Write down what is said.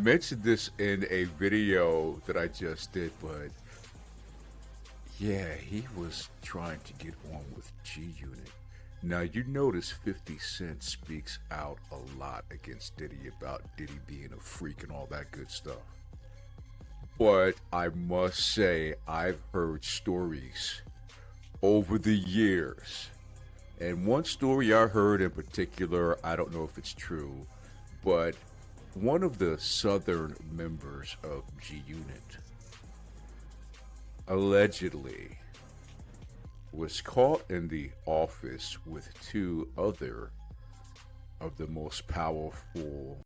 mentioned this in a video that I just did, but yeah, he was trying to get on with G Unit. Now you notice 50 Cent speaks out a lot against Diddy about Diddy being a freak and all that good stuff. But I must say, I've heard stories over the years. And one story I heard in particular, I don't know if it's true, but one of the southern members of G Unit allegedly was caught in the office with two other of the most powerful